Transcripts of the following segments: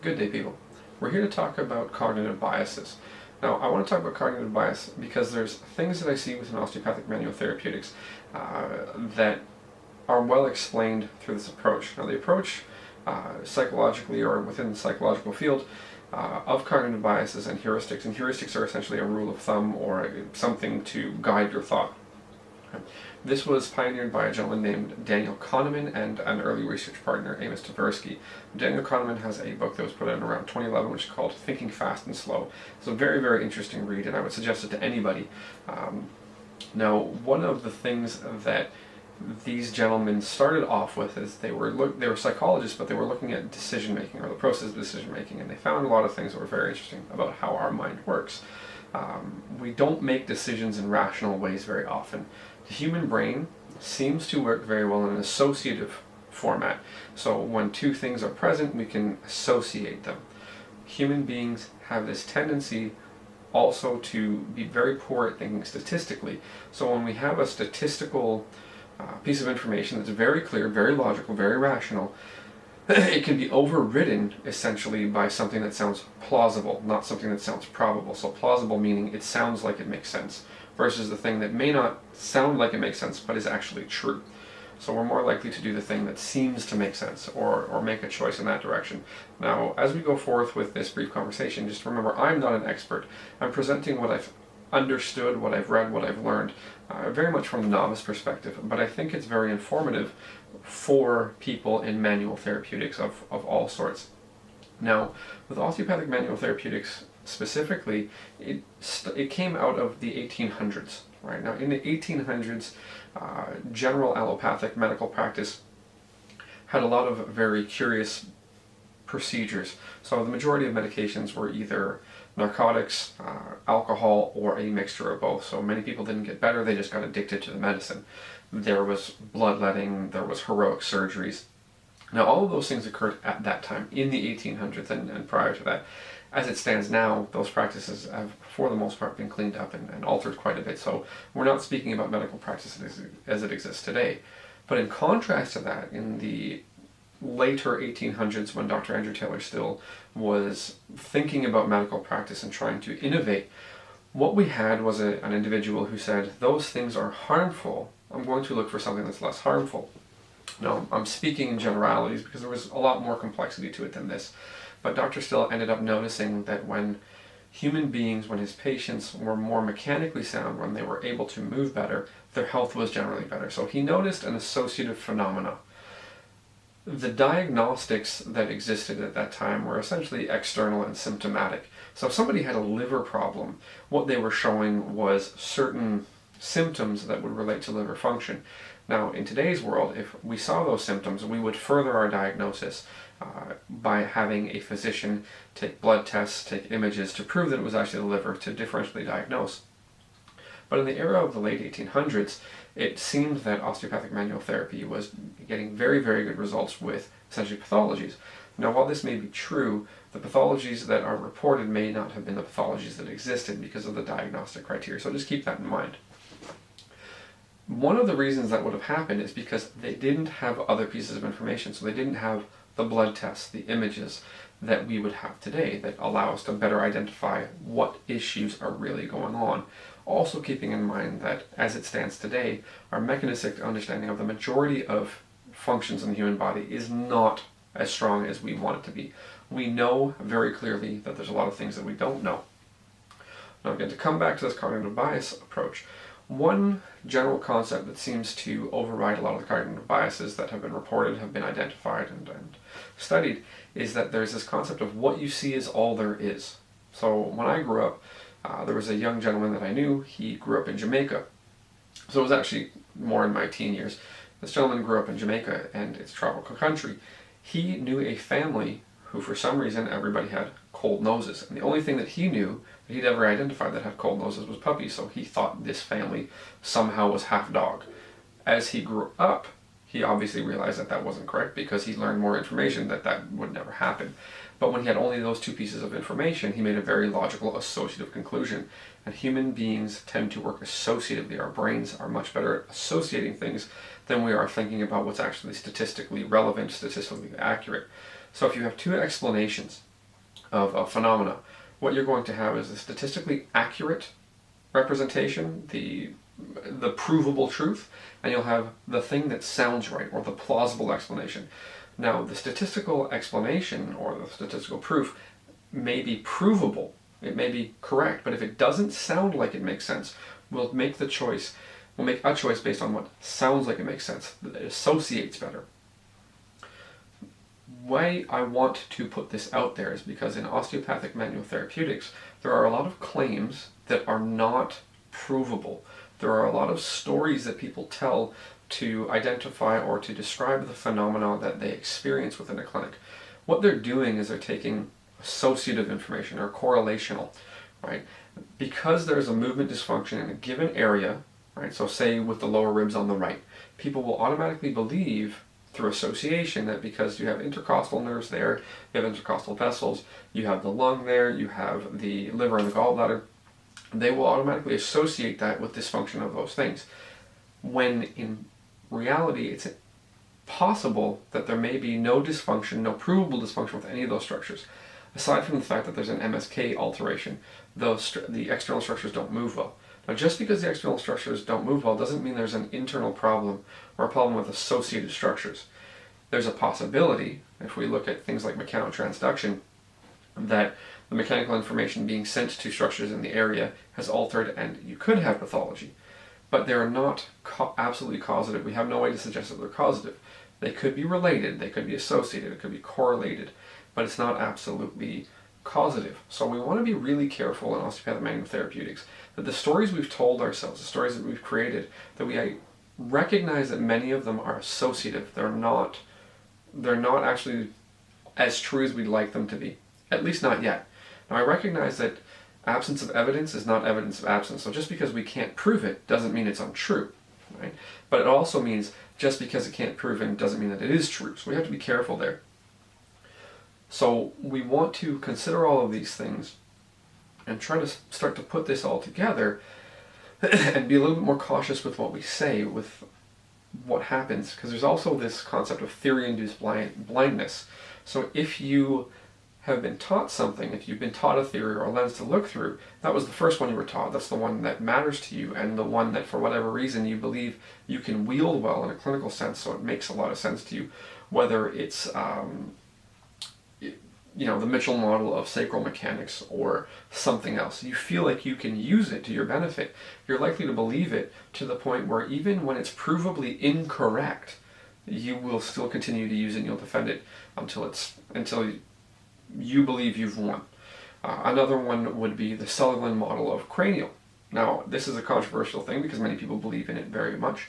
Good day, people. We're here to talk about cognitive biases. Now, I want to talk about cognitive bias because there's things that I see within osteopathic manual therapeutics that are well explained through this approach. Now, the approach psychologically or within the psychological field of cognitive biases and heuristics are essentially a rule of thumb or something to guide your thought. This was pioneered by a gentleman named Daniel Kahneman and an early research partner, Amos Tversky. Daniel Kahneman has a book that was put out in around 2011 which is called Thinking Fast and Slow. It's a very, very interesting read, and I would suggest it to anybody. Now, one of the things that these gentlemen started off with is they were psychologists, but they were looking at decision making, or the process of decision making, and they found a lot of things that were very interesting about how our mind works. We don't make decisions in rational ways very often. The human brain seems to work very well in an associative format. So when two things are present, we can associate them. Human beings have this tendency also to be very poor at thinking statistically. So when we have a statistical piece of information that's very clear, very logical, very rational, it can be overridden essentially by something that sounds plausible, not something that sounds probable. So plausible meaning it sounds like it makes sense, versus the thing that may not sound like it makes sense but is actually true. So we're more likely to do the thing that seems to make sense or make a choice in that direction. Now, as we go forth with this brief conversation, just remember I'm not an expert. I'm presenting what I've understood, what I've read, what I've learned, very much from a novice perspective, but I think it's very informative for people in manual therapeutics of all sorts. Now, with osteopathic manual therapeutics specifically, it came out of the 1800s. Right now, in the 1800s, general allopathic medical practice had a lot of very curious procedures. So the majority of medications were either narcotics, alcohol, or a mixture of both. So many people didn't get better, they just got addicted to the medicine. There was bloodletting, there was heroic surgeries. Now, all of those things occurred at that time, in the 1800s and prior to that. As it stands now, those practices have, for the most part, been cleaned up and altered quite a bit. So we're not speaking about medical practice as it exists today. But in contrast to that, in the later 1800s, when Dr. Andrew Taylor Still was thinking about medical practice and trying to innovate, what we had was an individual who said, those things are harmful, I'm going to look for something that's less harmful. Now, I'm speaking in generalities because there was a lot more complexity to it than this, but Dr. Still ended up noticing that when human beings, when his patients were more mechanically sound, when they were able to move better, their health was generally better. So he noticed an associative phenomena. The diagnostics that existed at that time were essentially external and symptomatic. So if somebody had a liver problem, what they were showing was certain symptoms that would relate to liver function. Now, in today's world, if we saw those symptoms, we would further our diagnosis by having a physician take blood tests, take images to prove that it was actually the liver to differentially diagnose. But in the era of the late 1800s, it seemed that osteopathic manual therapy was getting very, very good results with essentially pathologies. Now, while this may be true, the pathologies that are reported may not have been the pathologies that existed because of the diagnostic criteria. So just keep that in mind. One of the reasons that would have happened is because they didn't have other pieces of information. So they didn't have the blood tests, the images that we would have today that allow us to better identify what issues are really going on. Also keeping in mind that as it stands today, our mechanistic understanding of the majority of functions in the human body is not as strong as we want it to be. We know very clearly that there's a lot of things that we don't know. Now again, to come back to this cognitive bias approach, one general concept that seems to override a lot of the cognitive biases that have been reported, have been identified and studied, is that there's this concept of what you see is all there is. So when I grew up, there was a young gentleman that I knew. He grew up in Jamaica. So it was actually more in my teen years. This gentleman grew up in Jamaica, and it's a tropical country. He knew a family who, for some reason, everybody had cold noses. And the only thing that he knew that he'd ever identified that had cold noses was puppies. So he thought this family somehow was half dog. As he grew up, he obviously realized that that wasn't correct because he learned more information that would never happen. But when he had only those two pieces of information, he made a very logical associative conclusion. And human beings tend to work associatively. Our brains are much better at associating things than we are thinking about what's actually statistically relevant, statistically accurate. So if you have two explanations of a phenomena, what you're going to have is a statistically accurate representation, the provable truth, and you'll have the thing that sounds right, or the plausible explanation. Now, the statistical explanation or the statistical proof may be provable, it may be correct, but if it doesn't sound like it makes sense, we'll make a choice based on what sounds like it makes sense, that it associates better. Why I want to put this out there is because in osteopathic manual therapeutics, there are a lot of claims that are not provable. There are a lot of stories that people tell to identify or to describe the phenomena that they experience within a clinic. What they're doing is they're taking associative information or correlational, right? Because there's a movement dysfunction in a given area, right? So say with the lower ribs on the right, people will automatically believe through association that because you have intercostal nerves there, you have intercostal vessels, you have the lung there, you have the liver and the gallbladder, they will automatically associate that with dysfunction of those things. When in reality, it's possible that there may be no dysfunction, no provable dysfunction with any of those structures. Aside from the fact that there's an MSK alteration, the external structures don't move well. Now, just because the external structures don't move well doesn't mean there's an internal problem or a problem with associated structures. There's a possibility, if we look at things like mechanotransduction, that the mechanical information being sent to structures in the area has altered and you could have pathology. But they're not absolutely causative. We have no way to suggest that they're causative. They could be related, they could be associated, it could be correlated, but it's not absolutely causative. So we want to be really careful in osteopathic manual therapeutics that the stories we've told ourselves, the stories that we've created, that we recognize that many of them are associative. They're not actually as true as we'd like them to be. At least not yet. Now, I recognize that absence of evidence is not evidence of absence. So just because we can't prove it doesn't mean it's untrue, right? But it also means just because it can't prove it doesn't mean that it is true. So we have to be careful there. So we want to consider all of these things and try to start to put this all together and be a little bit more cautious with what we say, with what happens, because there's also this concept of theory-induced blindness. So if you have been taught something, if you've been taught a theory or a lens to look through, that was the first one you were taught, that's the one that matters to you, and the one that for whatever reason you believe you can wield well in a clinical sense, so it makes a lot of sense to you, whether it's the Mitchell model of sacral mechanics or something else. You feel like you can use it to your benefit. You're likely to believe it to the point where even when it's provably incorrect, you will still continue to use it and you'll defend it until you believe you've won. Another one would be the Sutherland model of cranial. Now, this is a controversial thing because many people believe in it very much.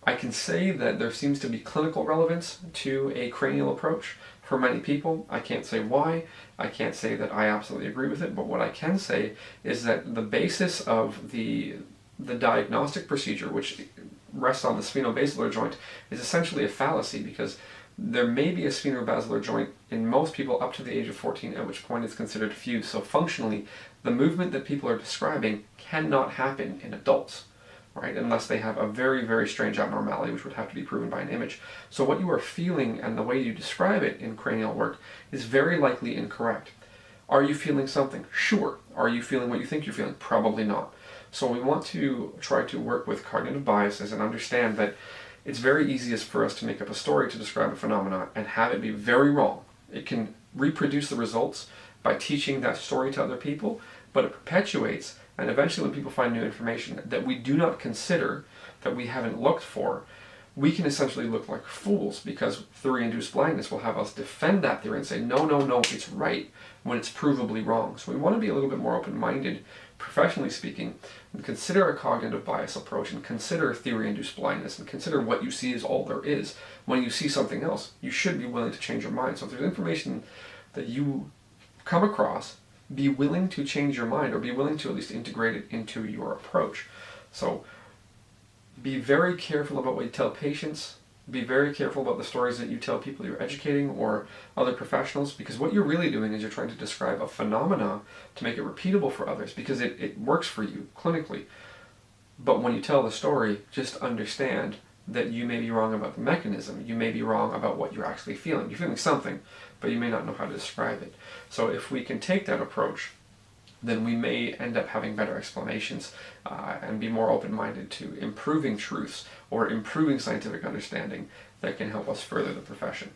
I can say that there seems to be clinical relevance to a cranial approach for many people. I can't say why. I can't say that I absolutely agree with it, but what I can say is that the basis of the diagnostic procedure, which rests on the spheno-basilar joint, is essentially a fallacy because there may be a spheno-basilar joint in most people up to the age of 14, at which point it's considered fused. So functionally, the movement that people are describing cannot happen in adults, right? Unless they have a very, very strange abnormality, which would have to be proven by an image. So what you are feeling and the way you describe it in cranial work is very likely incorrect. Are you feeling something? Sure. Are you feeling what you think you're feeling? Probably not. So we want to try to work with cognitive biases and understand that it's very easiest for us to make up a story to describe a phenomenon and have it be very wrong. It can reproduce the results by teaching that story to other people, but it perpetuates, and eventually when people find new information that we do not consider, that we haven't looked for, we can essentially look like fools because theory-induced blindness will have us defend that theory and say, no, no, no, it's right, when it's provably wrong. So we want to be a little bit more open-minded, professionally speaking, and consider a cognitive bias approach and consider theory-induced blindness and consider what you see is all there is. When you see something else, you should be willing to change your mind. So if there's information that you come across, be willing to change your mind or be willing to at least integrate it into your approach. So be very careful about what you tell patients. Be very careful about the stories that you tell people you're educating or other professionals, because what you're really doing is you're trying to describe a phenomena to make it repeatable for others because it works for you clinically. But when you tell the story, just understand that you may be wrong about the mechanism. You may be wrong about what you're actually feeling. You're feeling something, but you may not know how to describe it. So if we can take that approach, then we may end up having better explanations and be more open-minded to improving truths or improving scientific understanding that can help us further the profession.